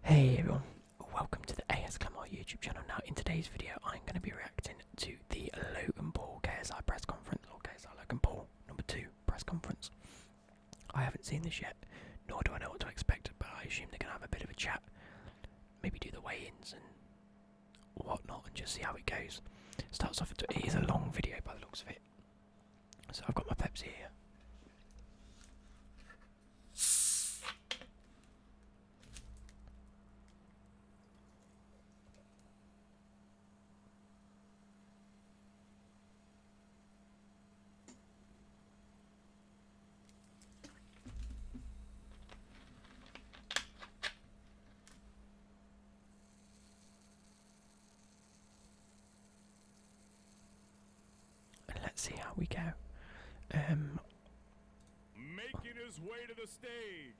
Hey everyone, welcome to the ClemPlays YouTube channel. Now in today's video I'm going to be reacting to the Logan Paul KSI press conference, or KSI Logan Paul number 2 press conference. I haven't seen this yet, nor do I know what to expect, but I assume they're going to have a bit of a chat, maybe do the weigh-ins and whatnot and just see how it goes. Starts off, it is a long video by the looks of it, so I've got my Pepsi here. Let's see how we go. Making his way to the stage,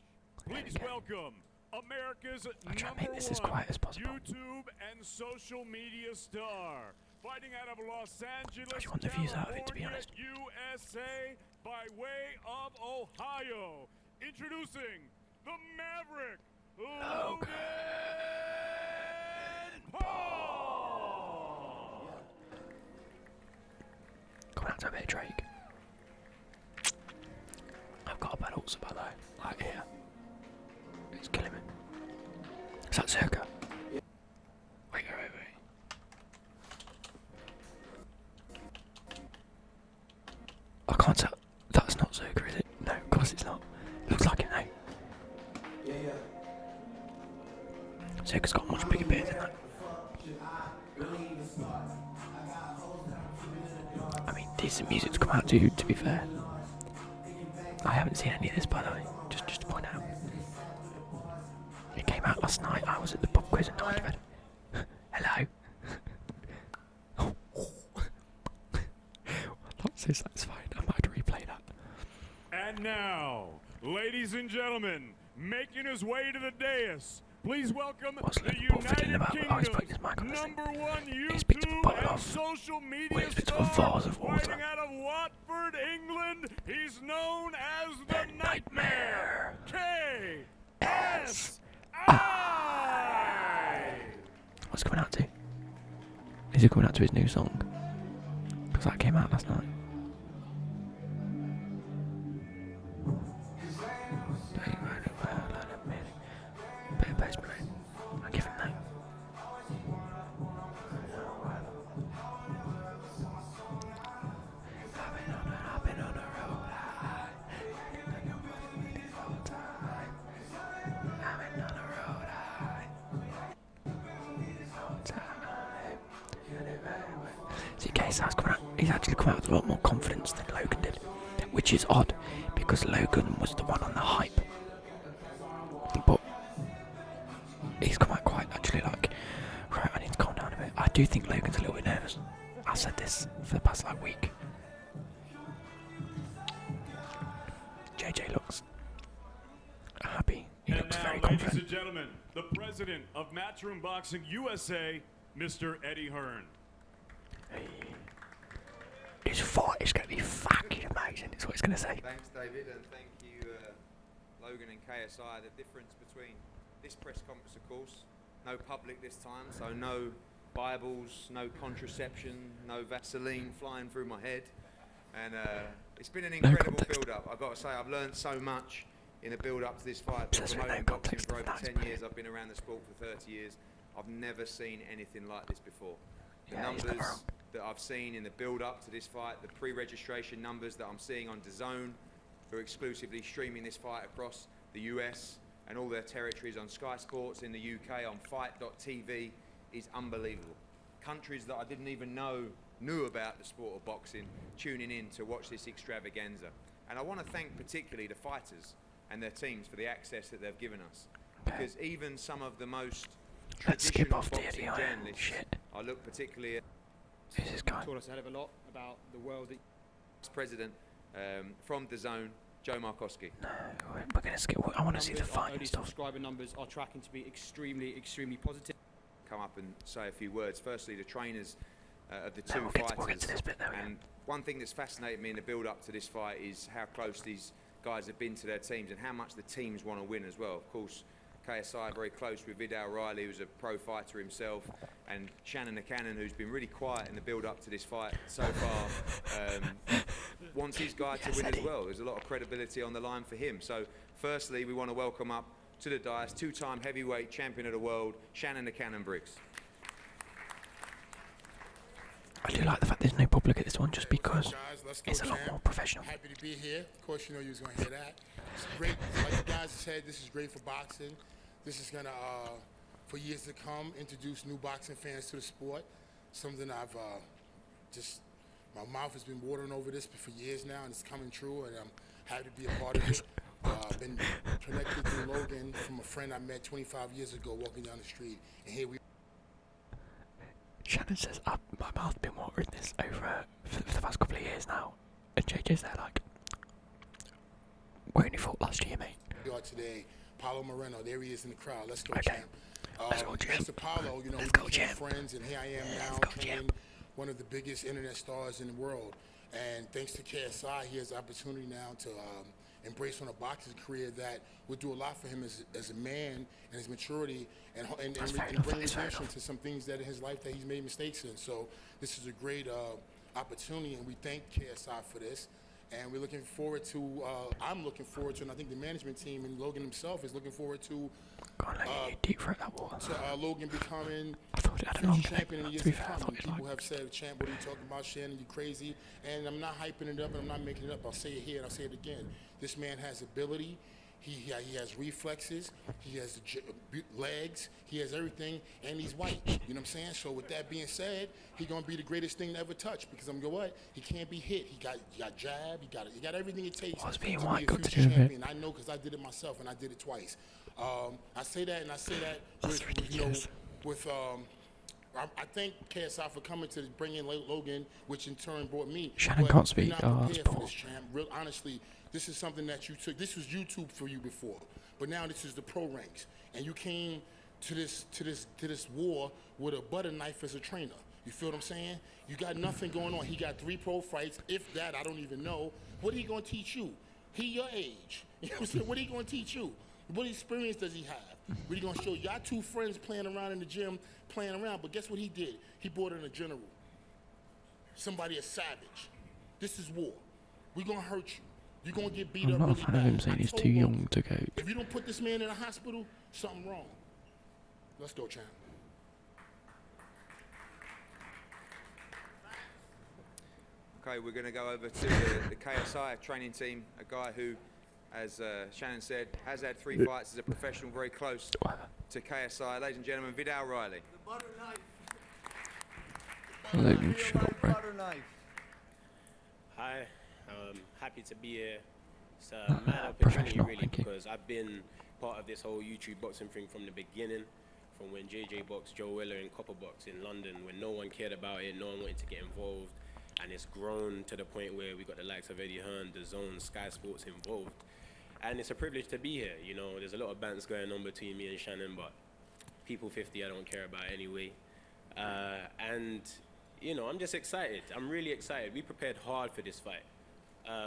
please welcome America's I'll try and number make this as quiet as possible. YouTube and social media star, fighting out of Los Angeles, I just want the views out of it, to be honest. USA, by way of Ohio. Introducing the Maverick, Logan Paul. Coming out to a bit of Drake. I've got a bad also by the way, right here. It's killing me. Is that Zerka? Wait. I can't tell. That's not Zerka, is it? No, of course it's not. Looks like it though. Yeah. Zerka's got a much bigger beard than that. I mean, decent music to come out to be fair. I haven't seen any of this, by the way, just to point out. It came out last night. I was at the pub quiz and night bed. Hello. That's so satisfying. I might have to replay that. And now, ladies and gentlemen, making his way to the dais, please welcome What's the Logan Paul fiddling United about? Oh, he's putting his mic on Kingdom's this thing. number one He's picked up a YouTube bottle and off. social media Well, he's picked up a star, vase of water. fighting out of Watford, England. He's known as the Nightmare. KSI. What's it coming out to? Is it coming out to his new song? Because that came out last night. Bit of bass brain. I'll give him that. I've been on a road high. See, KSI's coming out. He's actually come out with a lot more confidence than Logan did, which is odd because Logan was the one on the hype. But he's come out quite actually like, right, I need to calm down a bit. I do think Logan's a little bit nervous. I've said this for the past like week. JJ looks happy. He looks very ladies confident. and gentlemen, the president of Matchroom Boxing USA, Mr. Eddie Hearn. Hey. This fight is going to be fucking amazing, is what he's going to say. Thanks, David, and thank you, Logan and KSI. The difference between this press conference, of course, no public this time, so no Bibles, no contraception, no Vaseline flying through my head, and it's been an incredible build-up. I've got to say, I've learned so much in the build-up to this fight. I've been promoting boxing for over 10 years. I've been around the sport for 30 years. I've never seen anything like this before. The numbers that I've seen in the build-up to this fight, the pre-registration numbers that I'm seeing on DAZN, who are exclusively streaming this fight across the US and all their territories on Sky Sports in the UK, on fight.tv, is unbelievable. Countries that I didn't even know knew about the sport of boxing, tuning in to watch this extravaganza. And I want to thank particularly the fighters and their teams for the access that they've given us. Because even some of the most traditional boxing journalists, I look particularly at this guy. Taught us a hell of a lot about the world. President from DAZN, Joe Markowski. No, we're going to skip. I want to see the fight and stuff. Subscriber numbers are tracking to be extremely positive. Come up and say a few words. Firstly, the trainers of the two fighters. We'll get to this bit though, and one thing that's fascinated me in the build-up to this fight is how close these guys have been to their teams and how much the teams want to win as well. Of course, KSI very close with Vidal Riley, who's a pro fighter himself, and Shannon the Cannon, who's been really quiet in the build-up to this fight so far, wants his guy to win as well. There's a lot of credibility on the line for him. So firstly, we want to welcome up to the dais two-time heavyweight champion of the world, Shannon the Cannon Briggs. I do like the fact there's no public at this one, just because it's a lot more professional. Happy to be here. Of course, you know you was going to hear that. It's great. Like the guys said, this is great for boxing. This is going to, for years to come, introduce new boxing fans to the sport. Something I've my mouth has been watering over this for years now, and it's coming true, and I'm happy to be a part of it. I've been connected to Logan from a friend I met 25 years ago walking down the street, and here we Shannon says, my mouth's been watering this over for the past couple of years now. And JJ's there like, we only fought last year, mate. are today. Paulo Moreno, there he is in the crowd. Let's go, Okay. champ. Let's go, champ. Mr. Paulo, you know, Let's we go, became champ. friends, and here I am now Let's go, training champ. one of the biggest internet stars in the world. And thanks to KSI, he has the opportunity now to embrace on a boxing career that would do a lot for him as a man and his maturity and bring redemption to some things that in his life that he's made mistakes in. So this is a great opportunity, and we thank KSI for this. And we're looking forward to, I'm looking forward to, and I think the management team and Logan himself is looking forward to God, let you deep throat that water. Logan becoming I thought it had a long future neck. champion in the years To be to fair, I come. thought it People like... have said, champ, what are you talking about, Shannon? You crazy. And I'm not hyping it up, and I'm not making it up. I'll say it here, and I'll say it again. This man has ability. He has reflexes. He has legs. He has everything, and he's white. You know what I'm saying? So with that being said, he's gonna be the greatest thing to ever touch. Because I'm going, what? He can't be hit. He got jab. He got everything it takes What's to being be white a got to future do with it? champion. I know because I did it myself, and I did it twice. I say that, and I say that That's with ridiculous. I thank KSI for coming to bring in Logan, which in turn brought me. Shannon But can't speak. you're not Oh, that's prepared for poor. this, champ. Real honestly, this is something that you took. This was YouTube for you before, but now this is the pro ranks, and you came to this war with a butter knife as a trainer. You feel what I'm saying? You got nothing going on. He got 3 pro fights. If that, I don't even know. What are he gonna teach you? He your age. You know what I'm saying? What are he gonna teach you? What experience does he have? What are you gonna show? Y'all 2 friends playing around in the gym, playing around, but guess what he did? He brought in a general. Somebody a savage. This is war. We're gonna hurt you. You're gonna get beat I'm up not a really fan bad. of him saying I he's told too Logan, young to go. if you don't put this man in a hospital, something wrong. Let's go, champ. Okay, we're going to go over to the KSI training team, a guy who, as Shannon said, has had 3 fights as a professional, very close to KSI. Ladies and gentlemen, Vidal Riley. The butter knife. Logan, shut up, bro. Butter knife. Hi, happy to be here. It's a mad opportunity Professional, really thank you. because I've been part of this whole YouTube boxing thing from the beginning, from when JJ boxed Joe Weller in Copper Box in London, when no one cared about it, no one wanted to get involved, and it's grown to the point where we got the likes of Eddie Hearn, The Zone, Sky Sports involved, and it's a privilege to be here. You know, there's a lot of bants going on between me and Shannon, but people 50 I don't care about anyway, and you know, I'm just excited. I'm really excited. We prepared hard for this fight.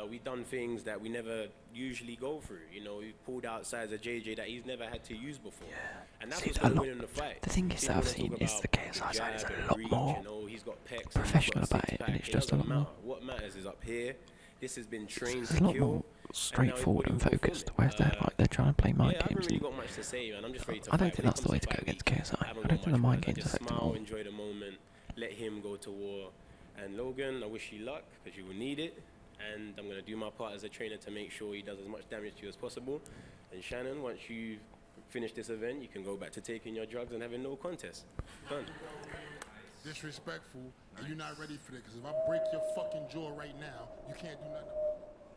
We done things that we never usually go through. You know, we pulled out sides of JJ that he's never had to use before. And that's See, what's a going to lot- win him the fight. the thing is that People I've don't seen talk is about the KSI side is jab a and lot reach, more you know, he's got pecs, he's professional got a about it, six-pack. and it's It just a lot doesn't matter. more. What matters is up here. This has been trained It's a to lot kill. more straightforward and focused, whereas they're trying to play mind Yeah, I haven't games. really and got much to say, man. I'm just ready to I don't fight. think When it that's the comes way to go fight against week, KSI. I haven't don't got think the much mind words. I games just affect him smile, more. enjoy the moment, let him go to war. And Logan, I wish you luck because you will need it. And I'm going to do my part as a trainer to make sure he does as much damage to you as possible. And Shannon, once you finish this event, you can go back to taking your drugs and having no contest. Done. Disrespectful, and you're not ready for it. Because if I break your fucking jaw right now, you can't do nothing.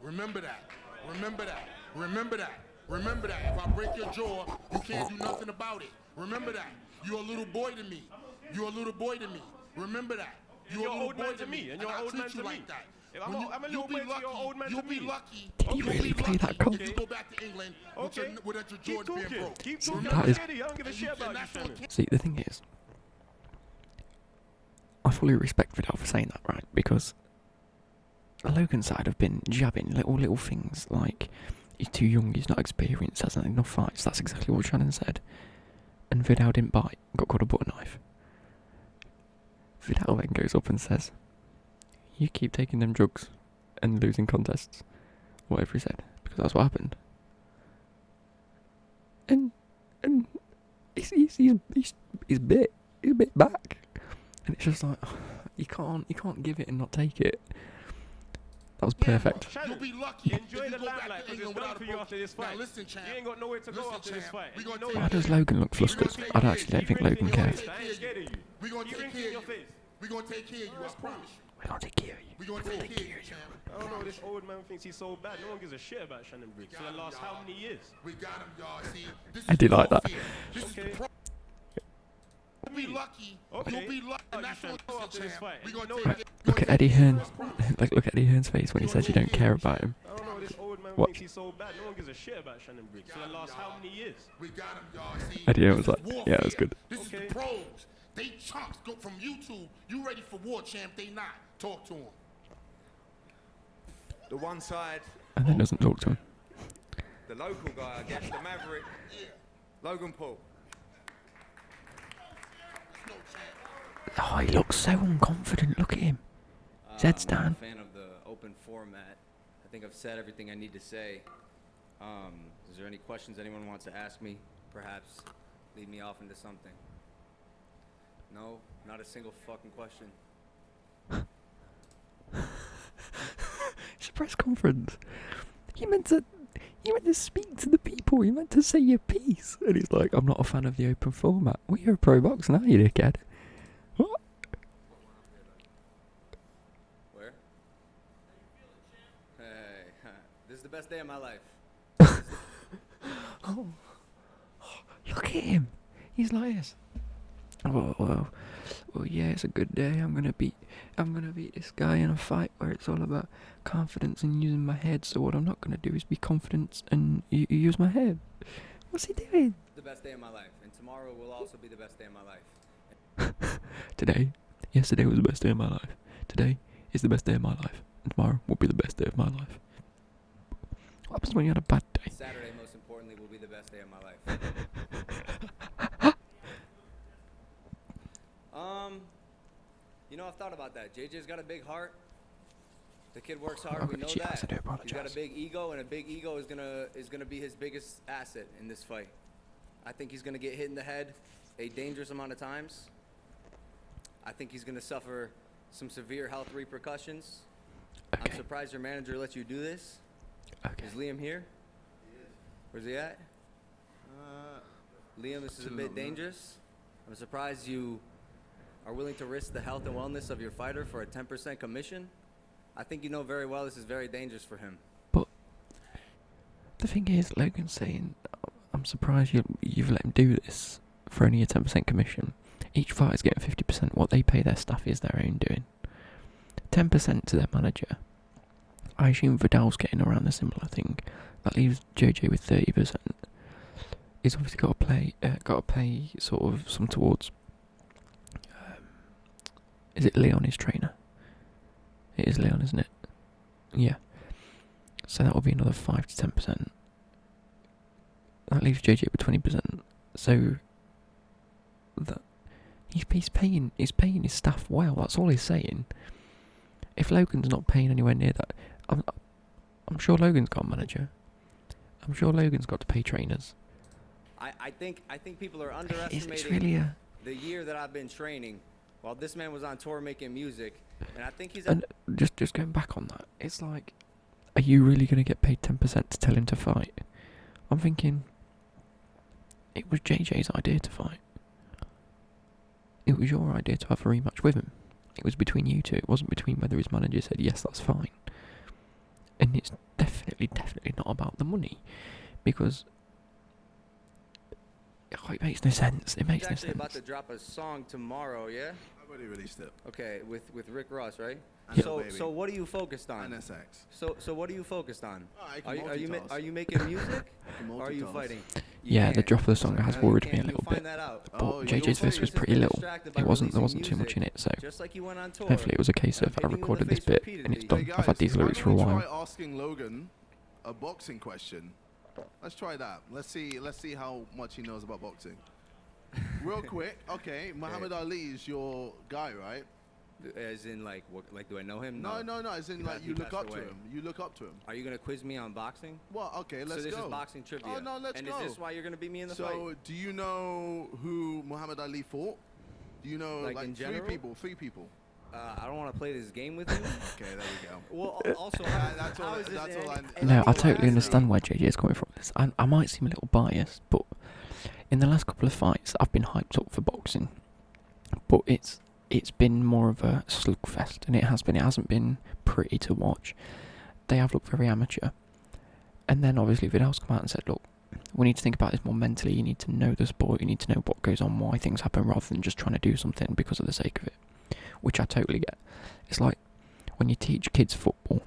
Remember that. Remember that. Remember that. Remember that. If I break your jaw, you can't do nothing about it. Remember that. You're a little boy to me. You're a little boy to me. Remember that. You're a little boy to me. and you're I an old treat man you to like me. that. If I'm When a you'll little be boy to you, lucky. you're an old man You'll to be me. lucky. Did he You'll really be play that lucky call? if you go back to England Okay. without your Keep Jordan being talking. broke. Keep talking. That I'm is- steady. I don't give a shit about you, that's what Shannon. See, the thing is, I fully respect Vidal for saying that, right? Because Logan's side have been jabbing little things like He's too young, he's not experienced, hasn't had enough fights. That's exactly what Shannon said. And Vidal didn't bite, got called a butter knife. Vidal then goes up and says, "You keep taking them drugs and losing contests," whatever he said, because that's what happened. And he's bit back, and it's just like you can't give it and not take it. That was perfect. You'll be lucky. Enjoy if the you go back limelight, to 'cause England it's done without for a you broke- after this Now fight. listen, champ. You ain't got nowhere to go Listen, after this champ. fight. We And gonna you know take Why that. does Logan look flustered? I actually don't think Logan cares. I ain't scared of you. We gonna You take ring care in of your you. face. We gonna take care of you. I promise you. We're gonna take care of you. We gonna take care of you, champ. I don't know, this old man thinks he's so bad. No one gives a shit about Shannon Briggs for the last how many years? We got him, y'all. See, this I is do like that. warfare. This is the Okay. pro. You'll be lucky. Okay. You'll be lucky. Oh, And you that's should what go after this fight. We And gonna you know take that. care. Look at Eddie Hearn. Look at Eddie Hearn's face when he says you don't care about him. I don't know, this old man What? thinks he's so bad. No one gives a shit about Shannon Briggs for the last how many years? We got him, y'all. See, Eddie Hearn this was is like, yeah, that's warfare. good. This is Okay. the pros. They chunks go from YouTube. You ready for war, champ? They not. Talk to him. The one side, And then doesn't talk to him. the local guy, I guess, the Maverick, Logan Paul. No champ. Oh, he looks so unconfident. Look at him. Zed's I'm not down. a fan of the open format. I think I've said everything I need to say. Is there any questions anyone wants to ask me? Perhaps lead me off into something. No, not a single fucking question. It's a press conference. You meant to speak to the people. You meant to say your piece. And he's like, "I'm not a fan of the open format." Well, you're a pro boxer now, you dickhead. What? Where? Hey, this is the best day of my life. Oh, look at him. He's like this. Well, yeah, it's a good day. I'm gonna beat this guy in a fight where it's all about confidence and using my head. So what I'm not gonna do is be confident and use my head. What's he doing? The best day of my life, and tomorrow will also be the best day of my life. Yesterday was the best day of my life. Today is the best day of my life. And tomorrow will be the best day of my life. What happens when you had a bad day? Saturday, most importantly, will be the best day of my life. You know, I've thought about that. JJ's got a big heart. The kid works hard. We know Gee, I that. do He's got apologise. a big ego, and a big ego is gonna be his biggest asset in this fight. I think he's gonna get hit in the head a dangerous amount of times. I think he's gonna suffer some severe health repercussions. Okay. I'm surprised your manager let you do this. Okay. Is Liam here? Where's he at? Liam, this is a bit dangerous. I'm surprised you are willing to risk the health and wellness of your fighter for a 10% commission. I think you know very well this is very dangerous for him. But the thing is, Logan's saying, "I'm surprised you've let him do this for only a 10% commission." Each fighter's getting 50%. What they pay their staff is their own doing. 10% to their manager. I assume Vidal's getting around a similar thing. That leaves JJ with 30%. He's obviously got to pay sort of some towards. Is it Leon, his trainer? It is Leon, isn't it? Yeah. So that will be another 5 to 10%. That leaves JJ with 20%. So that he's paying his staff well. That's all he's saying. If Logan's not paying anywhere near that, I'm sure Logan's got a manager. I'm sure Logan's got to pay trainers. I think people are It's underestimating really a. the year that I've been training while this man was on tour making music, and I think he's. And just going back on that, it's like, are you really going to get paid 10% to tell him to fight? I'm thinking, it was JJ's idea to fight. It was your idea to have a rematch with him. It was between you two. It wasn't between whether his manager said, yes, that's fine. And it's definitely not about the money. Because it makes no sense. It makes He's no actually about sense. to drop a song tomorrow, yeah? I've already released it. Okay, with Rick Ross, right? And So Lil Baby. so what are you focused on? And SX. So what are you focused on? Oh, I Are can you multitask. are you making music? I can Or are you multitask. fighting? Yeah, the can't. drop of the song has You worried me a can't. little You'll find bit. that out. But Oh, JJ's You'll verse was just pretty been little. distracted by There wasn't releasing too much in music, it, so Just like you went on tour. hopefully it was a case I'm of I hitting you in the recorded this face bit and it's repeatedly. done. Hey I've had guys, these why lyrics don't for a we while. try asking Logan a boxing question. Let's try that. Let's see how much he knows about boxing. Real quick. Okay, Muhammad Ali is your guy, right? As in, like, what, like, do I know him? No. As in, like, you look up to him. You look up to him. Are you gonna quiz me on boxing? Well, okay, let's go. So this is boxing trivia. Oh no, let's and go. And is this why you're gonna beat me in the fight? So, do you know who Muhammad Ali fought? Do you know Like, like in three general? people? I don't want to play this game with you. Okay, there we go. Well, also, That's all. That's all I. No, I that's all totally know. understand where JJ is coming from. This, I might seem a little biased, but in the last couple of fights, I've been hyped up for boxing, but it's been more of a slugfest, and it has been. It hasn't been pretty to watch. They have looked very amateur, and then obviously Vidal's come out and said, "Look, we need to think about this more mentally. You need to know the sport. You need to know what goes on, why things happen, rather than just trying to do something because of the sake of it." Which I totally get. It's like when you teach kids football,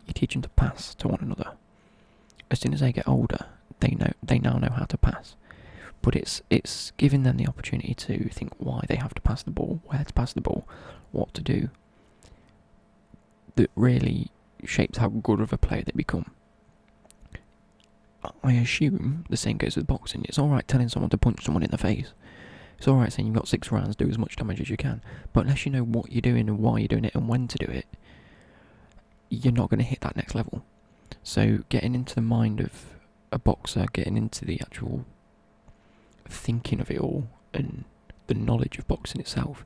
you teach them to pass to one another. As soon as they get older, they now know how to pass. But it's giving them the opportunity to think why they have to pass the ball, where to pass the ball, what to do. That really shapes how good of a player they become. I assume the same goes with boxing. It's alright telling someone to punch someone in the face. It's alright saying you've got 6 rounds, do as much damage as you can, but unless you know what you're doing and why you're doing it and when to do it, you're not going to hit that next level. So getting into the mind of a boxer, getting into the actual thinking of it all and the knowledge of boxing itself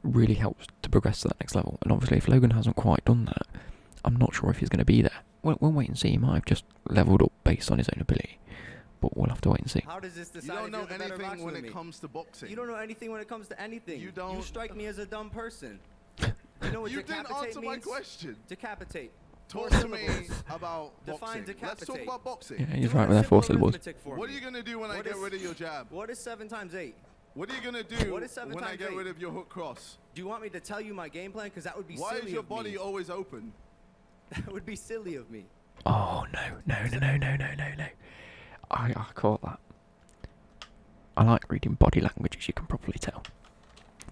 really helps to progress to that next level. And obviously if Logan hasn't quite done that, I'm not sure if he's going to be there. We'll wait and see. He might have just leveled up based on his own ability. But we'll have to wait and see. How does this decide? You don't if know you're the better anything boxer when than it me? comes to boxing. You don't know anything when it comes to anything. You don't. You strike me as a dumb person. You know what You didn't decapitate answer means? my question. Decapitate. Talk 4 to me syllables. about Define boxing. Let's talk decapitate. about boxing. Yeah, he's Do right a with that 4 simple syllables. arithmetic for What are me. you gonna do when I What get is- rid of your jab? What is 7 times 8? What are you gonna do What is 7 when I times get 8? rid of your hook cross? Do you want me to tell you my game plan? Because that would be Why silly is your of body me. always open? That would be silly of me. Oh, no. I caught that. I like reading body language, as you can probably tell.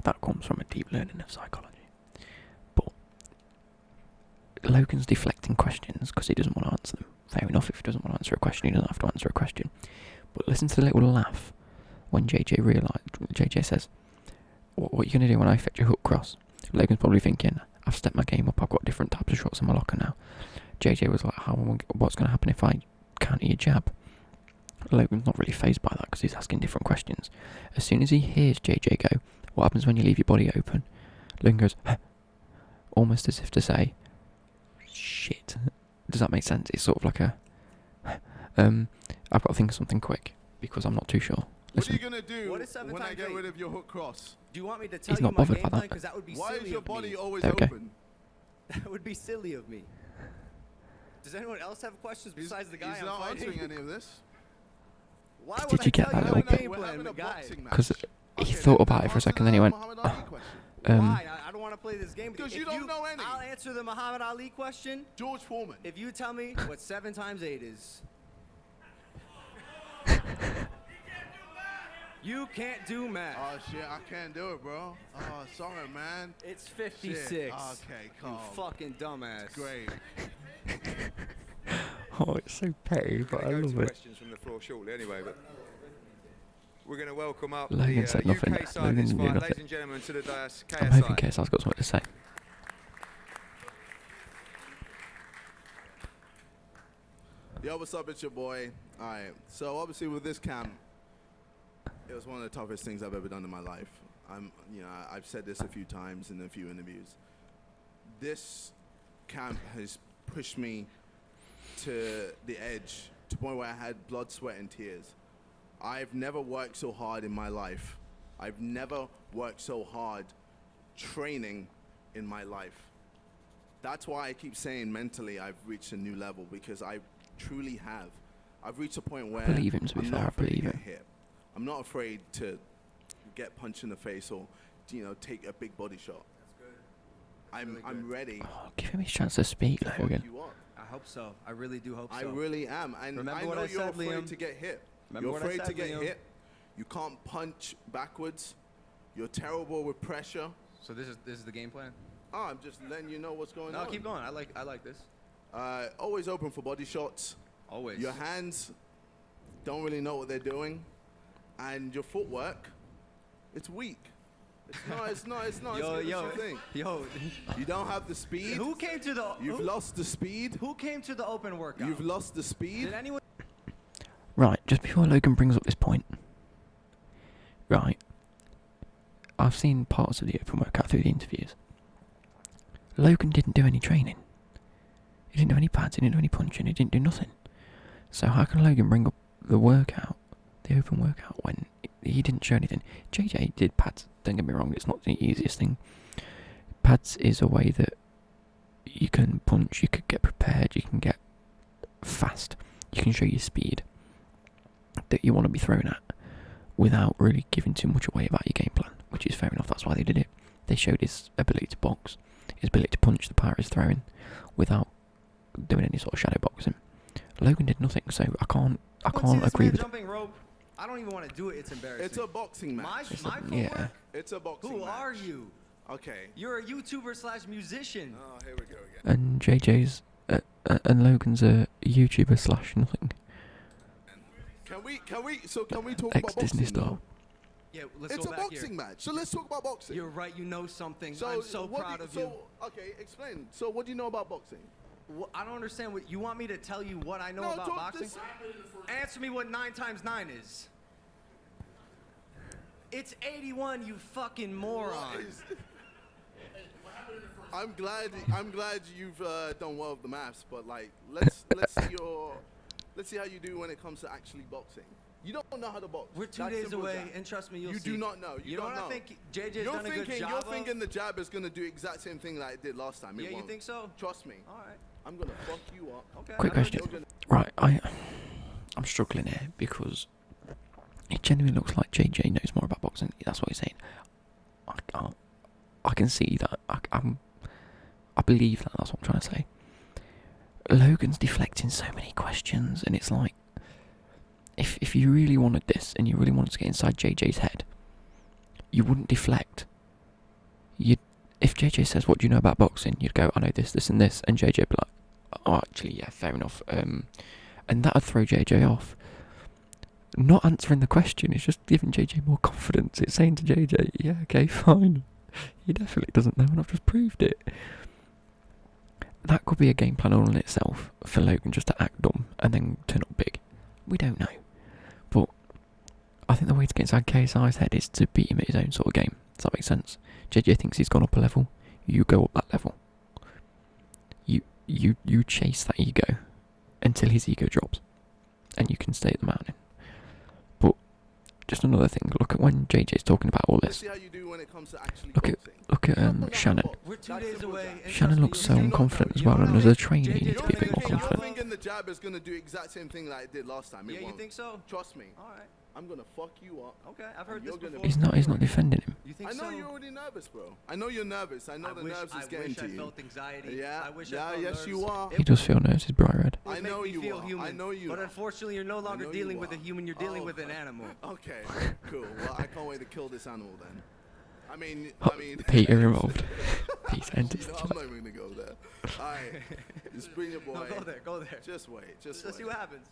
That comes from a deep learning of psychology. But Logan's deflecting questions because he doesn't want to answer them. Fair enough, if he doesn't want to answer a question, he doesn't have to answer a question. But listen to the little laugh when JJ says, what are you going to do when I fetch a hook cross? Logan's probably thinking, I've stepped my game up, I've got different types of shots in my locker now. JJ was like, what's going to happen if I counter your jab? Logan's not really fazed by that because he's asking different questions. As soon as he hears JJ go, what happens when you leave your body open? Logan goes, huh, almost as if to say, shit. Does that make sense? It's sort of like a, I've got to think of something quick because I'm not too sure. Listen. What are you gonna do What is 7 when I times get 8? rid of your hook cross? Do you want me to tell He's you not my bothered game by plan? that. Because that would be Why silly is your of body me. always Okay. open? That would be silly of me. Does anyone else have questions besides the guy He's I'm not fighting? answering any of this. Why Did would I you get tell that you my little- game We're plan, having a guy? boxing match. Because he Okay, thought then about it for a answer second, the then he went, Muhammad Ali question. Why? I don't want to play this game. Because If you don't know any. I'll answer the Muhammad Ali question. George Foreman. If you tell me what 7 times 8 is. You can't do math. Oh shit, I can't do it, bro. Oh, sorry, man. It's 56. Shit. Okay, calm. You fucking dumbass. Great. oh, it's so petty, but I Go love to it. questions from the floor shortly anyway, but we're going to welcome up Logan the said nothing. UK side Logan of this didn't do fight. nothing. Ladies and gentlemen, to the dais, KSI. I'm hoping KSI's got something to say. Yo, what's up? It's your boy. Alright, so obviously with this camp, it was one of the toughest things I've ever done in my life. I've said this a few times in a few interviews. This camp has pushed me to the edge, to the point where I had blood, sweat, and tears. I've never worked so hard in my life. I've never worked so hard training in my life. That's why I keep saying mentally I've reached a new level, because I truly have. I've reached a point where believe him, to be I'm fair, not I afraid to believe get him. hit. I'm not afraid to get punched in the face or, take a big body shot. That's good. I'm ready. Oh, give him his chance to speak, to fuck Logan. you up. I hope so. I really do hope so. I really am. And Remember I what know I you're said, afraid Liam? to get hit. Remember You're what I afraid to said, get Liam? hit. You can't punch backwards. You're terrible with pressure. So this is the game plan? Oh, I'm just letting you know what's going No, on. keep going. I like this. Always open for body shots. Always. Your hands don't really know what they're doing, and your footwork, it's weak. It's not as good as you think. Yo. You don't have the speed. Who came to the? You've lost the speed. Who came to the open workout? You've lost the speed. Did anyone? Right, just before Logan brings up this point. Right. I've seen parts of the open workout through the interviews. Logan didn't do any training. He didn't do any pads, he didn't do any punching, he didn't do nothing. So how can Logan bring up the workout, the open workout, when he didn't show anything? JJ did pads, don't get me wrong, it's not the easiest thing. Pads is a way that you can punch, you can get prepared, you can get fast, you can show your speed that you want to be thrown at without really giving too much away about your game plan, which is fair enough, that's why they did it. They showed his ability to box, his ability to punch the power he's throwing without doing any sort of shadow boxing. Logan did nothing, so I can't agree with jumping rope. I don't even want to do it. It's embarrassing. It's a boxing match. My footwork? Yeah. It's a boxing match. Who are you? Okay. You're a YouTuber / musician. Oh, here we go again. And JJ's and Logan's a YouTuber / nothing. Can we talk about Ex-Disney boxing? star. Though? Yeah, let's It's go a back boxing here. match. So let's talk about boxing. You're right. You know something. I'm so proud of you. Okay, explain. So what do you know about boxing? I don't understand what you want me to tell you. What I know about boxing? Answer me what 9 times 9 is. It's 81, you fucking moron. I'm glad you've done well with the maths, but like let's see how you do when it comes to actually boxing. You don't know how to box. We're 2 days away, and trust me, you'll see. You do not know. You know don't what know. I think JJ's done a good job You're of? thinking the jab is gonna do exact same thing like it did last time. It Yeah, you won't. think so? Trust me. All right. I'm gonna fuck you up. Okay. Quick question. Right, I'm struggling here because it genuinely looks like JJ knows more about boxing. That's what he's saying. I can see that. I believe that. That's what I'm trying to say. Logan's deflecting so many questions, and it's like, if you really wanted this and you really wanted to get inside JJ's head, you wouldn't deflect. If JJ says, "What do you know about boxing?" you'd go, "I know this, this, and this," and JJ'd be like, "Oh, actually, yeah, fair enough." And that would throw JJ off. Not answering the question is just giving JJ more confidence. It's saying to JJ, "Yeah, okay, fine. He definitely doesn't know, and I've just proved it." That could be a game plan all in itself for Logan just to act dumb and then turn up big. We don't know. But I think the way to get inside KSI's head is to beat him at his own sort of game. Does that make sense? JJ thinks he's gone up a level. You go up that level. You chase that ego until his ego drops. And you can stay at the mountain. But just another thing, look at when JJ's talking about all Let's this. see how you do when it comes to actually Look at Shannon. We're 2 days away. and Shannon trust me, looks you'll so see. unconfident as You know well, what and I as a think? trainer, you JJ need to be a bit more doing a good job confident. You're thinking the jab is gonna do exact same thing like it did last time. It Yeah, you won't. think so? Trust me. All right. I'm gonna fuck you up. Okay, I've heard You're this gonna before. He's not defending him. You think I know so? you're already nervous, bro. I know you're nervous. I know the nerves is getting to I you. felt anxiety. Yeah, I wish yeah, I felt yes, nerves. you are. He does feel nervous, he's bright red. It would I make know me you feel are. human. I know you But are. unfortunately, you're no longer know you dealing with a are. human. You're dealing Oh. with an animal. Okay, cool. Well, I can't wait to kill this animal then. I mean, Peter involved. Peter You enters. know, I'm not even gonna go there. All right, just bring your boy. No, go there. Go there. Just wait. Just Let's wait. see what happens.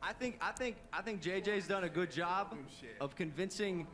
I think JJ's done a good job of convincing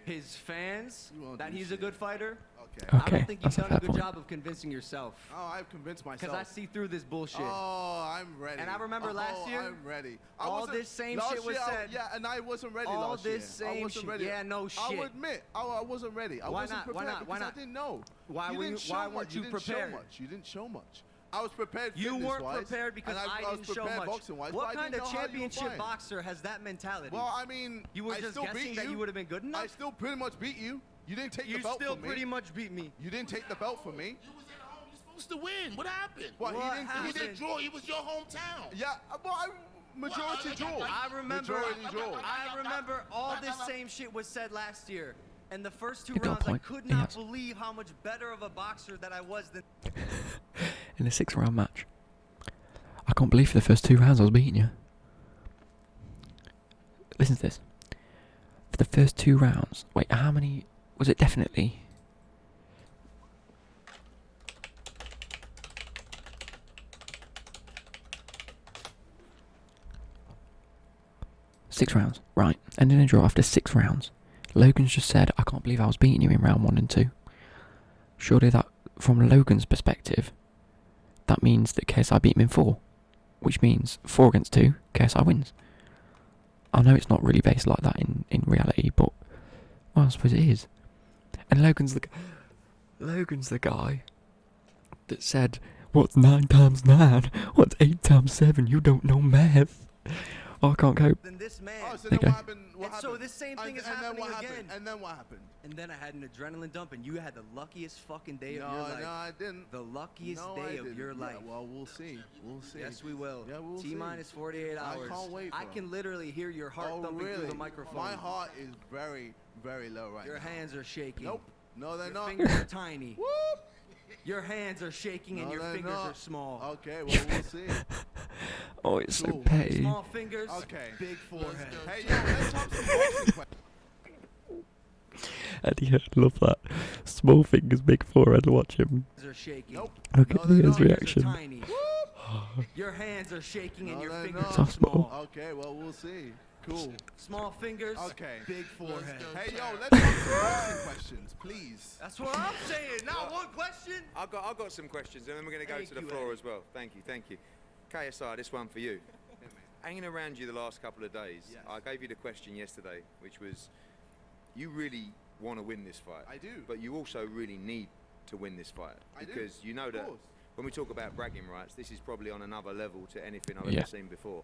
his fans You won't that do he's a shit. good fighter. Okay. I Okay, don't think that's you've a done a fair good point. job of convincing yourself. Oh, I've convinced myself. Because I see through this bullshit. Oh, I'm ready. And I remember last year, I'm ready. all this same last shit was year, said. Yeah, and I wasn't ready All last year. this same I wasn't shit. ready. Yeah, no I'll shit. admit, I wasn't ready. I Why wasn't not? Why prepared not? Why because not? I didn't know. Why you were didn't you- why show weren't much. you didn't prepared? Show much. You didn't show much. I was prepared. You weren't fitness-wise, prepared because and I was didn't show prepared much. boxing-wise, but What I kind didn't of know how you were championship fine. boxer has that mentality? Well, I mean, You were I just still guessing beat that you would have been good enough? I still pretty much beat you. You didn't take You the belt still from me. pretty much beat me. You didn't take the belt from me. You was at home. You're supposed to win. What happened? What, What he didn't. happened? You didn't draw. It was your hometown. Yeah, well, majority Well, draw. I remember. Majority draw. I remember all this same shit was said last year. And the first 2 You got a rounds, I point. could He not has. believe how much better of a boxer that I was than. In a 6-round match. I can't believe for the first 2 rounds I was beating you. Listen to this. For the first 2 rounds, wait, how many was it? Definitely. 6 rounds, right? Ending a draw after 6 rounds. Logan's just said, I can't believe I was beating you in round 1 and 2. Surely that, from Logan's perspective, that means that KSI beat him in 4. Which means 4 against 2, KSI wins. I know it's not really based like that in reality, but well, I suppose it is. And Logan's the guy that said, what's 9 times 9? What's 8 times 7? You don't know math. Oh, I can't cope. Then this man. Oh, so Okay. then what happened? What And happened? so this same thing is and then happening what again. happened? And then what happened? And then I had an adrenaline dump, and you had the luckiest fucking day No, of your life. no, I didn't. The luckiest No, day I of didn't. your life. Yeah, well, we'll see. We'll see. Yes, we will. Yeah, we'll see. T-minus 48 I hours. can't wait, I bro. can literally hear your heart Oh, thumping really? through the microphone. My heart is very, very low right Your now. hands are shaking. Nope. No, they're Your not. fingers are tiny. Whoop. Your hands are shaking and No, your they're fingers not. are small. Okay, well, we'll see. Oh, it's so Cool. petty. Small fingers, Okay. big forehead. Hey, yo, let's have some boxing questions. Eddie, love that. Small fingers, big forehead. Watch him. Hands are shaking. Nope. Look No, at they're Leah's not. Fingers are reaction. tiny. Your hands are shaking and No, your they're fingers not. are Softball. small. Okay, well, we'll see. Cool. Small fingers, Okay. big forehead. Hey, yo, let's have some boxing questions, please. That's what I'm saying. Not one question. I've got some questions, and then we're going to go Thank to the you, floor Eddie. as well. Thank you. KSI, this one for you. Hanging around you the last couple of days, Yes. I gave you the question yesterday, which was, you really want to win this fight. I do. But you also really need to win this fight. I do. Because you know Of that course. when we talk about bragging rights, this is probably on another level to anything I've Yeah. ever seen before.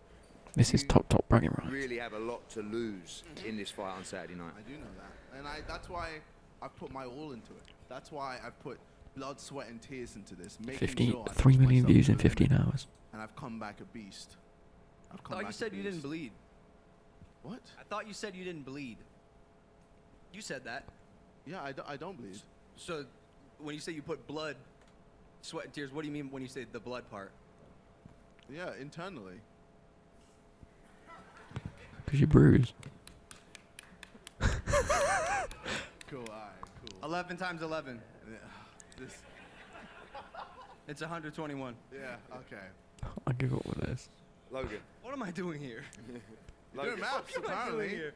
This is You top bragging rights. really have a lot to lose in this fight on Saturday night. I do know that. And that's why I've put my all into it. That's why I've put blood, sweat, and tears into this. Making sure I 3 push million myself views to in the 15 limit. hours. And I've come back a beast. I've I come thought back you said a you didn't beast. bleed. What? I thought you said you didn't bleed. You said that. Yeah, I don't bleed. So when you say you put blood, sweat, and tears, what do you mean when you say the blood part? Yeah, internally. Because you're bruised. Cool, alright, cool. 11 times 11. Yeah, this, It's 121. yeah, okay. I give up with this. Logan, What am I doing here? You're doing maths, What am I doing apparently. here?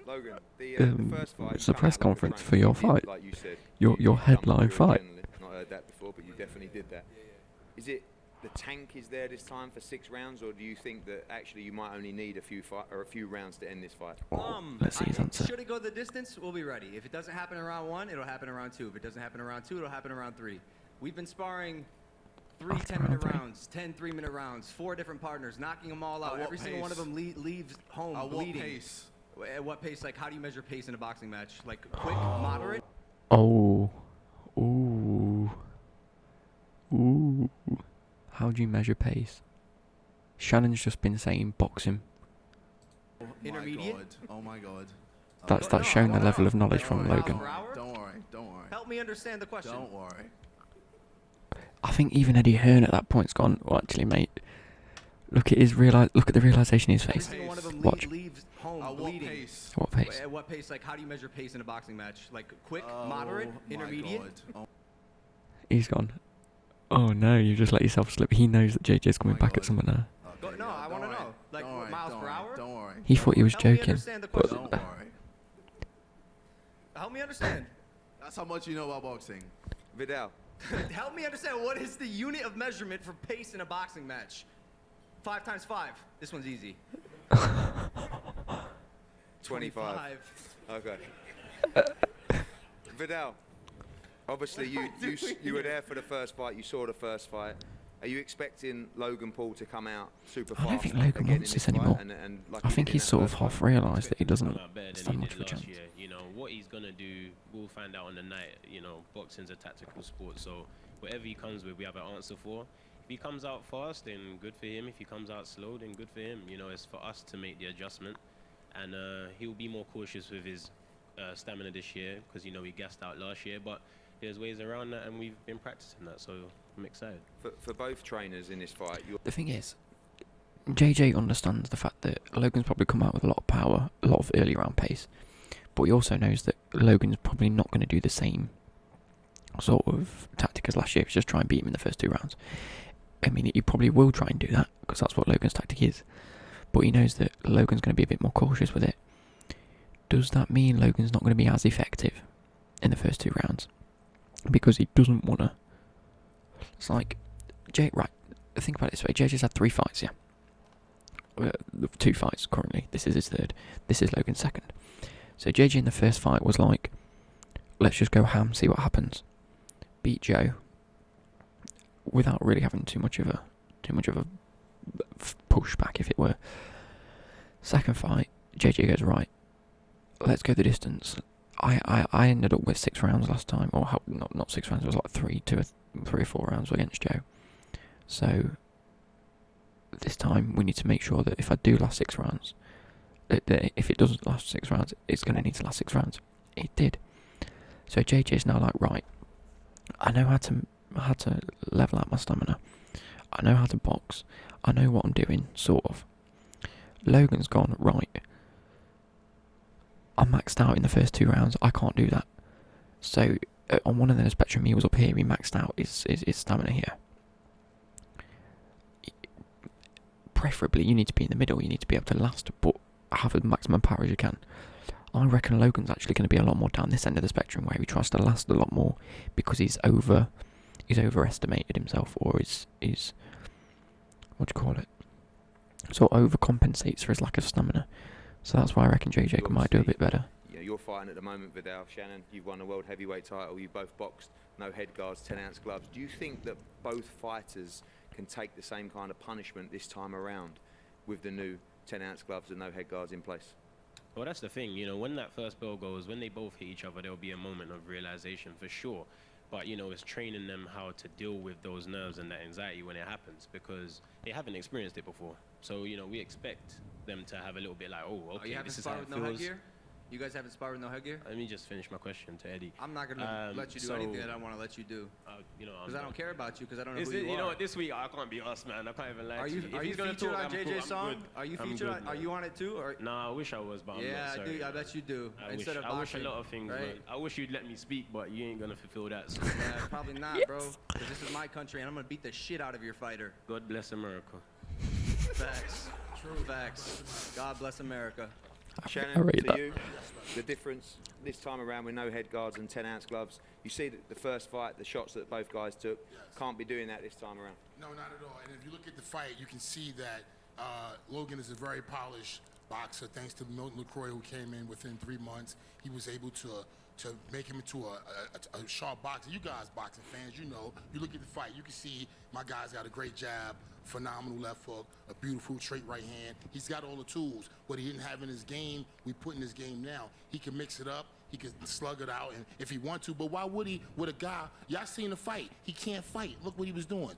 Logan, the first fight. it's you a come press out like a conference train. for your You did, fight. like you said. Your You jumped headline through fight. adrenaline. Not heard that before, but you definitely did that. Is it the tank is there this time for 6 rounds, or do you think that actually you might only need a few rounds to end this fight? Let's see his answer. Should it go the distance? We'll be ready. If it doesn't happen in round 1, it'll happen in round 2. If it doesn't happen in round 2, it'll happen in round 3. We've been sparring 3 After 10-minute round 3. rounds, 10 3-minute rounds, 4 different partners, knocking them all At out. what Every single one of pace? them leaves home At what bleeding. pace? At what pace? Like, how do you measure pace in a boxing match? Like, quick, moderate? Oh. Ooh. Ooh. How do you measure pace? Shannon's just been saying boxing. Intermediate? My God. Oh my God. That's No, showing the no, level of no. knowledge Like, from miles Logan. per hour? Don't worry. Don't worry. Help me understand the question. Don't worry. I think even Eddie Hearn at that point's gone, well, actually, mate, look at the realization in his Every face. single one of them Watch. leaves home At what bleeding. pace? What pace? At what pace? Like, how do you measure pace in a boxing match? Like, quick, Oh moderate, my intermediate? God. Oh He's gone. Oh no, you just let yourself slip. He knows that JJ's coming my back at God. someone now. Go, okay, no, yeah, I don't want to worry. know. Like, Don't worry, miles don't per worry, hour? Don't worry. He thought he was Help me joking. understand the but- question. Don't worry. Help me understand. That's how much you know about boxing. Vidal, Help me understand what is the unit of measurement for pace in a boxing match? 5 times 5. This one's easy. 25. Okay. Vidal, obviously you were there for the first fight. You saw the first fight. Are you expecting Logan Paul to come out super fast? I don't think Logan again wants in this fight anymore. and like I he think did in he's that sort of first half fight? realised that he doesn't Come out better than stand he much did of a last chance. year. You know what he's gonna do, we'll find out on the night. You know, boxing's a tactical sport, so whatever he comes with, we have an answer for. If he comes out fast, then good for him. If he comes out slow, then good for him. You know, it's for us to make the adjustment, and he'll be more cautious with his stamina this year because you know he gassed out last year. But there's ways around that, and we've been practicing that, so I'm excited. For both trainers in this fight, The thing is, JJ understands the fact that Logan's probably come out with a lot of power, a lot of early round pace, but he also knows that Logan's probably not going to do the same sort of tactic as last year. He's just try and beat him in the first 2 rounds. I mean, he probably will try and do that because that's what Logan's tactic is. but he knows that Logan's going to be a bit more cautious with it. Does that mean Logan's not going to be as effective in the first 2 rounds? Because he doesn't want to. It's like, right, think about it this way. JJ's had 3 fights, yeah? 2 fights currently. This is his 3rd. This is Logan's 2nd. So JJ in the first fight was like, let's just go ham, see what happens. Beat Joe without really having too much of a pushback, if it were. Second fight, JJ goes, right, let's go the distance. I ended up with 6 rounds last time, or not 6 rounds. It was like 3 or 4 rounds against Joe. So this time we need to make sure that if I do last 6 rounds, that if it doesn't last 6 rounds, it's going to need to last 6 rounds. It did. So JJ's now like, right, I know how to level out my stamina. I know how to box. I know what I'm doing, sort of. Logan's gone, right, I'm maxed out in the first 2 rounds. I can't do that. So on one of the spectrum meals up here, he maxed out his stamina here. Preferably, you need to be in the middle. You need to be able to last, but have as maximum power as you can. I reckon Logan's actually going to be a lot more down this end of the spectrum, where he tries to last a lot more because he's overestimated himself, or is what do you call it? So overcompensates for his lack of stamina. So that's why I reckon JJ might do a bit better. Yeah, you're fighting at the moment, Vidal. Shannon, you've won the world heavyweight title. You both boxed, no head guards, 10-ounce gloves. Do you think that both fighters can take the same kind of punishment this time around with the new 10-ounce gloves and no head guards in place? Well, that's the thing, you know, when that first bell goes, when they both hit each other, there'll be a moment of realization for sure. But, you know, it's training them how to deal with those nerves and that anxiety when it happens, because they haven't experienced it before. So, you know, we expect them to have a little bit like, oh, okay, this is how it feels. You guys haven't sparred with no headgear? Let me just finish my question to Eddie. I'm not going to let you do anything that I want to let you do. You know, because I don't care about you, because I don't know who you are. You know what, this week, I can't be us, man. I can't even lie to you. Are you featured on JJ's song? Are you featured on, are you on it too? Or? Nah, I wish I was, but I'm not, sorry. Yeah, I bet you do. I wish a lot of things, right? Man. I wish you'd let me speak, but you ain't going to fulfill that. So. Yeah, probably not, bro. Because this is my country, and I'm going to beat the shit out of your fighter. God bless America. Facts. True facts. God bless America. Shannon, to you, the difference this time around with no head guards and 10-ounce gloves, you see that the first fight, the shots that both guys took, can't be doing that this time around. No, not at all. And if you look at the fight, you can see that Logan is a very polished boxer. Thanks to Milton LaCroix, who came in within 3 months, he was able to make him into a sharp boxer. You guys boxing fans, you know, you look at the fight, you can see my guy's got a great jab, phenomenal left hook, a beautiful straight right hand. He's got all the tools. What he didn't have in his game, we put in his game now. He can mix it up. He can slug it out and if he want to. But why would he with a guy? Y'all seen the fight. He can't fight. Look what he was doing.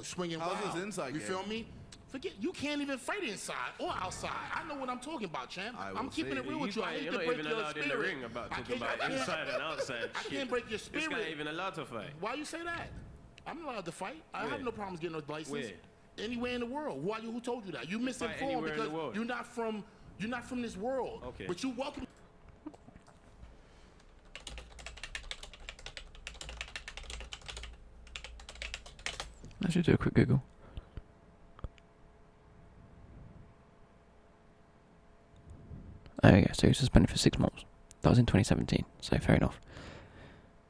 Swinging wild. How's his inside You game? feel me? Forget, you can't even fight inside or outside. I know what I'm talking about, champ. I'm keeping it real with you. I hate to break your spirit. You're not even allowed in the ring about talking about inside and outside. I can't break your spirit. This guy ain't even allowed to fight. Why you say that? I'm allowed to fight. I have no problems getting a license. Where? Anywhere in the world. Who told you that? You misinformed because you're not from this world. Okay. But you welcome. I should do a quick Google. There we go, so he was suspended for 6 months. That was in 2017, so fair enough.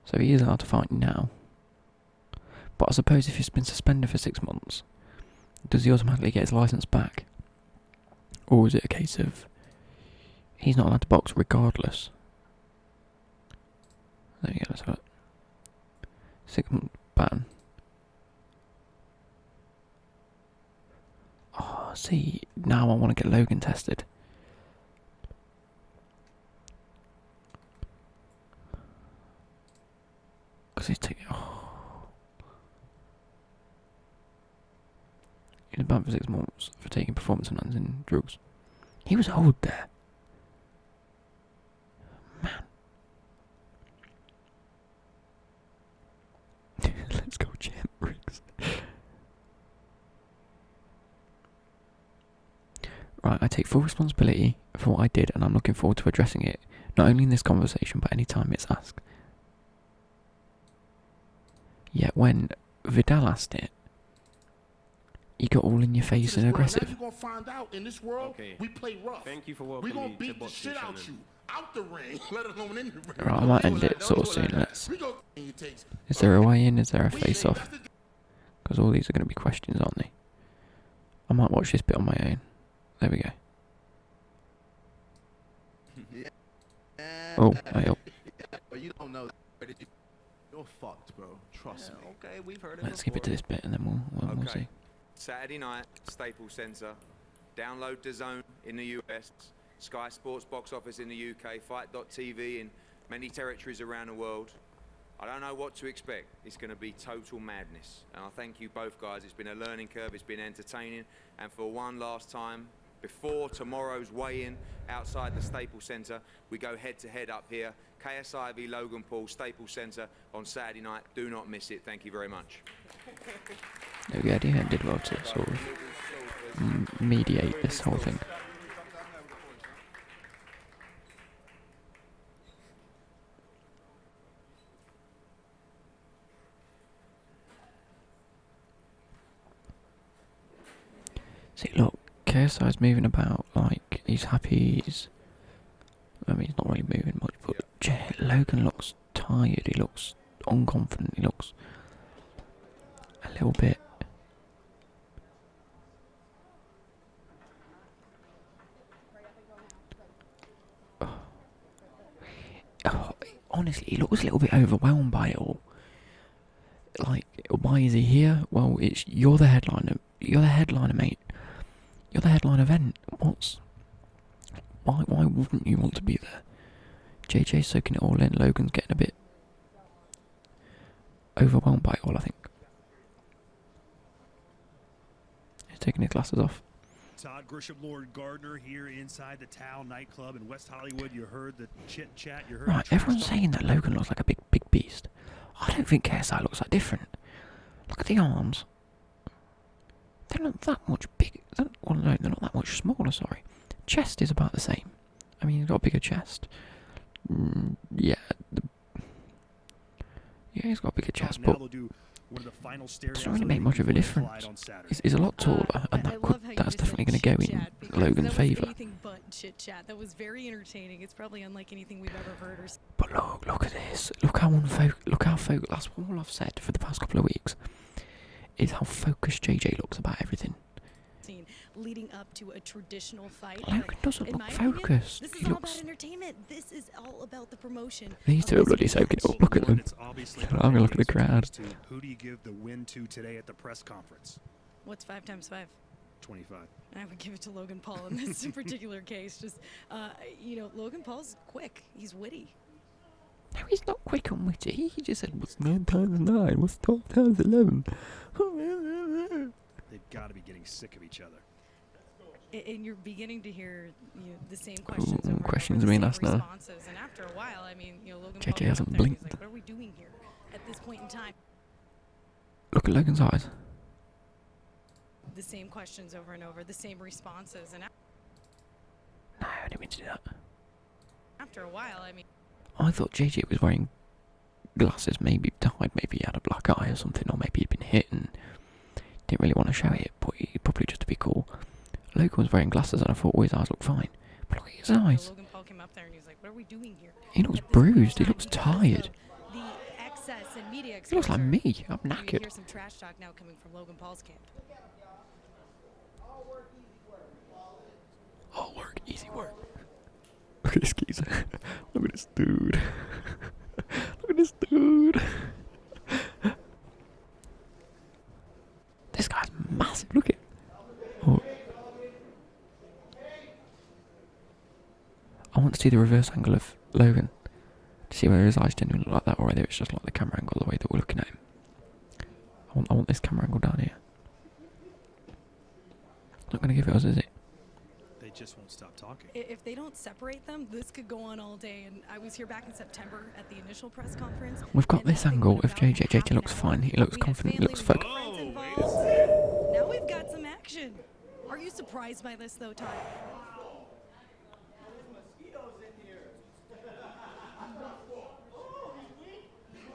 So he is allowed to fight now. But I suppose if he's been suspended for 6 months, does he automatically get his license back? Or is it a case of he's not allowed to box regardless? There you go, let's have it. 6-month ban. Oh, see, now I want to get Logan tested. Because he's taking. He was banned for 6 months for taking performance enhancing drugs. He was old there. Man. Let's go, Champ Briggs. Right, I take full responsibility for what I did, and I'm looking forward to addressing it, not only in this conversation, but any time it's asked. Yet when Vidal asked it, he got all in your To face this and world. Now aggressive. you're gonna find out in this world, Okay. we play rough. Thank you for We're welcoming gonna me to beat the boxing, shit out Shannon. you out the ring, let alone in the ring. Right, I We might gonna end do it that. sort of Don't do it soon. like Let's. that. We gonna- it takes Is there a way in? Is there a we- face off? that's the- Because all these are going to be questions, aren't they? I might watch this bit on my own. There we go. Oh, hey up. But you don't know. You're fucked, bro. Trust me. Okay, we've heard it Let's skip it to this bit and then we'll see. Saturday night, Staples Centre. Download DAZN in the US, Sky Sports box office in the UK, Fight.tv in many territories around the world. I don't know what to expect. It's going to be total madness. And I thank you both guys. It's been a learning curve. It's been entertaining. And for one last time, before tomorrow's weigh-in outside the Staples Centre, we go head-to-head up here. KSI v Logan Paul, Staples Centre on Saturday night. Do not miss it. Thank you very much. There we go. Yeah, did well to sort of mediate this whole thing. See, look, KSI's moving about like he's happy. I mean, he's not really moving much, but Logan looks tired. He looks unconfident. He looks a little bit. Honestly, he looks a little bit overwhelmed by it all. Like, why is he here? Well, you're the headliner. You're the headliner, mate. You're the headline event. Why wouldn't you want to be there? JJ's soaking it all in. Logan's getting a bit overwhelmed by it all, I think. He's taking his glasses off. Todd Grisham, Lord Gardner here inside the Tao nightclub in West Hollywood. You heard the chit chat. You heard Right, everyone's saying that Logan looks like a big beast. I don't think KSI looks that different. Look at the arms. They're not that much big. Well, no, they're not that much smaller. Sorry. Chest is about the same. I mean, he's got a bigger chest. Yeah. Yeah, he's got a bigger chest, but doesn't really make much of a difference. He's a lot taller, and that's definitely going to go in Logan's favour. Anything but chit chat. That was very entertaining. It's probably unlike anything we've ever heard or seen. But look at this. Look how focused. That's all I've said for the past couple of weeks. Is how focused JJ looks about everything. Leading up to a traditional fight. Logan doesn't in look my opinion, focused. This He is all looks. about entertainment. This is all about the promotion. These two are bloody soaking it up. Look at them. I'm gonna look at the crowd. Who do you give the win to today at the press conference? What's 5 times 5? 25. I would give it to Logan Paul in this particular case. Just, you know, Logan Paul's quick. He's witty. No, he's not quick and witty. He just said, "What's 9 times 9? What's 12 times 11?" They've got to be getting sick of each other. And you're beginning to hear the same questions. Ooh, over questions and I over, mean, the same that's now. responses. And after a while, I mean, you know, Logan JJ Paul came hasn't up there and blinked. he's like, what are we doing here at this point in time? Look at Logan's eyes. The same questions over and over, the same responses. And No, I didn't mean to do that. after a while, I mean, I thought JJ was wearing glasses, maybe died, maybe he had a black eye or something, or maybe he'd been hit and didn't really want to show it, but he probably just to be cool. Logan was wearing glasses and I thought, oh, his eyes look fine. But look at his eyes. Logan Paul came up there and he was like, what are we doing here? He looks bruised, he looks tired. The excess and media He looks like exposure. me, I'm You knackered. hear some trash talk now coming from Logan Paul's camp. All work, easy work. Look at this geezer. Look at this dude. Look at this dude. This guy's massive, look at him. Oh. I want to see the reverse angle of Logan. To see whether his eyes genuinely look like that or whether it's just like the camera angle, the way that we're looking at him. I want this camera angle down here. Not going to give it us, is it? They just won't stop talking. If they don't separate them, this could go on all day. And I was here back in September at the initial press conference. We've got and this that thing angle went of about JJ. half JJ an looks hour. fine. He looks We had confident. He family, looks we focused. had friends Oh, involved. Now we've got some action. Are you surprised by this, though, Todd?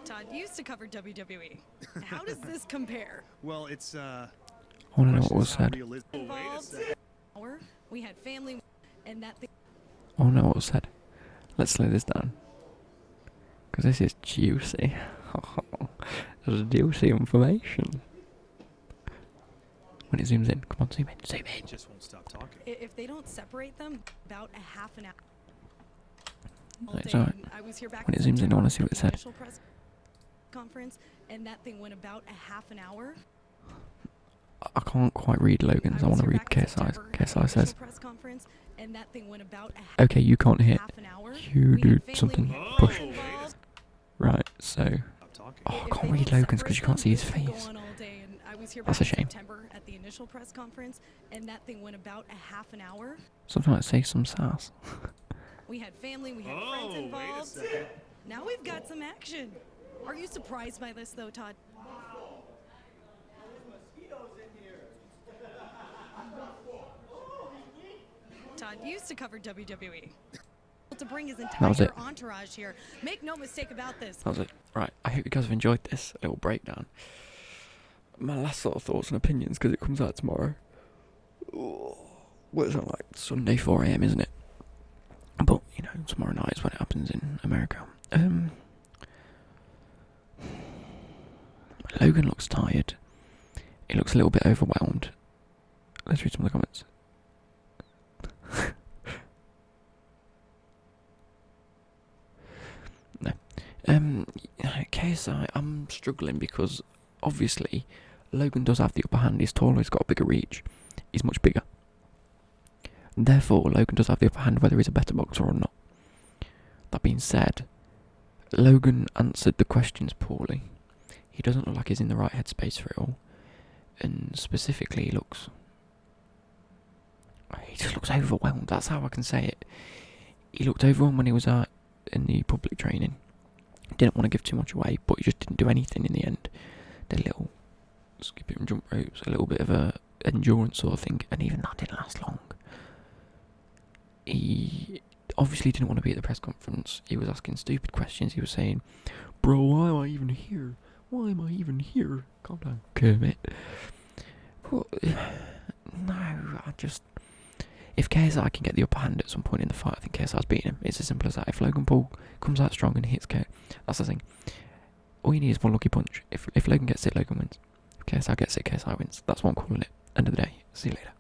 Todd, you used to cover WWE. How does this compare? Well, it's The wanna know what question was is how said. realistic- Oh, wait a Involved. second. We had family, and that thing. I wanna know what was said. Let's slow this down. Because this is juicy. This is juicy information. When it zooms in, come on, zoom in, zoom in. Just won't stop talking. If they don't separate them, about a half an hour. No, all it's day, alright. and I was here back When in it zooms in, I wanna see September what it at the said. initial press conference, and that thing went about a half an hour. I can't quite read Logan's. I was want to here read back in KSI's. September at the KSI initial says, press conference, and that thing went about a okay, you can't hit. half an hour. You We do had family, something. we had Push. friends involved. Right, so. Stop talking. Oh, I If can't they read don't Logan's because you separate can't see them, his this could go face. on all day, and I was here That's back a in shame. September at the initial press conference, and that thing went about a half an hour. Sometimes say some sass. We had family, we had friends Oh, wait a involved. second. Now we've got some action. Are you surprised by this, though, Todd? Todd used to cover WWE. To bring his That was entire it. entourage here. Make no mistake about this. That was it. Right, I hope you guys have enjoyed this little breakdown. My last sort of thoughts and opinions because it comes out tomorrow. What is it like? Sunday 4 AM, isn't it? But, you know, tomorrow night is when it happens in America. Logan looks tired. He looks a little bit overwhelmed. Let's read some of the comments. No. KSI, I'm struggling because obviously Logan does have the upper hand. He's taller, he's got a bigger reach. He's much bigger. Therefore, Logan does have the upper hand whether he's a better boxer or not. That being said, Logan answered the questions poorly. He doesn't look like he's in the right headspace for it all. And specifically, he just looks overwhelmed. That's how I can say it. He looked overwhelmed when he was in the public training. Didn't want to give too much away, but he just didn't do anything in the end. Did a little skipping jump ropes, a little bit of a endurance sort of thing, and even that didn't last long. He obviously didn't want to be at the press conference. He was asking stupid questions. He was saying, "Bro, why am I even here? Why am I even here?" Calm down, Kermit. But, no, if KSI can get the upper hand at some point in the fight, I think KSI's beating him. It's as simple as that. If Logan Paul comes out strong and hits KSI, that's the thing. All you need is one lucky punch. If Logan gets it, Logan wins. If KSI gets it, KSI wins. That's what I'm calling it. End of the day. See you later.